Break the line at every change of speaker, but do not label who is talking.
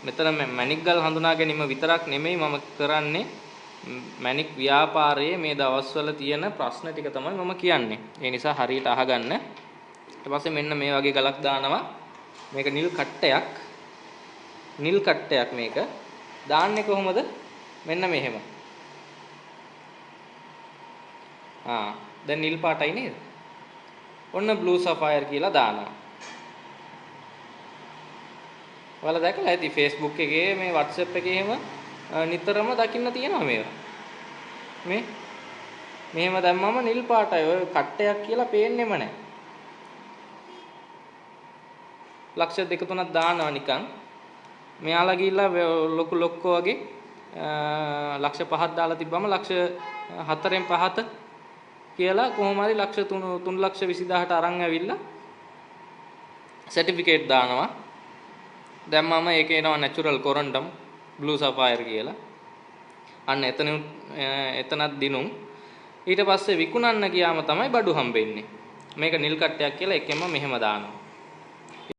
මෙතන මැණික් ගල් හඳුනා ගැනීම විතරක් නෙමෙයි මම කරන්නේ මැණික් ව්‍යාපාරයේ මේ දවස්වල තියෙන ප්‍රශ්න ටික තමයි මම කියන්නේ. ඒ නිසා හරියට අහගන්න. ඊට පස්සේ මෙන්න මේ වගේ ගලක් දානවා. මේක නිල් කට්ටයක්. නිල් කට්ටයක් මේක. දාන්නේ කොහොමද? මෙන්න මෙහෙම. දැන් නිල් පාටයි නේද? ඔන්න බ්ලූ සෆයර් කියලා දානවා. ඔයාලා දැකලා ඇති Facebook එකේ මේ WhatsApp එකේ එහෙම නිතරම දකින්න තියෙනවා මේවා. මෙහෙම දැම්මම නිල් පාටයි. ඔය කට්ටයක් කියලා පේන්නෙම නැහැ. ලක්ෂ 2-3ක් දානවා නිකන්. මෙයාලා ගිහිල්ලා ලොකු ලොක්කෝ වගේ ලක්ෂ 5ක් දාලා තිබ්බම ලක්ෂ 4න් 5ත කියලා කොහොම හරි ලක්ෂ 3,20,000ට අරන් ඇවිල්ලා සර්ටිෆිකේට් දානවා. දැන් මම ඒකේ එනවා නැචරල් කොරන්ඩම් බ්ලූ සෆයර් කියලා. අන්න එතනත් දිනුම්. ඊට පස්සේ විකුණන්න ගියාම තමයි බඩු හම්බෙන්නේ. මේක නිල් කට්ටයක් කියලා එකෙන්ම මෙහෙම දානවා.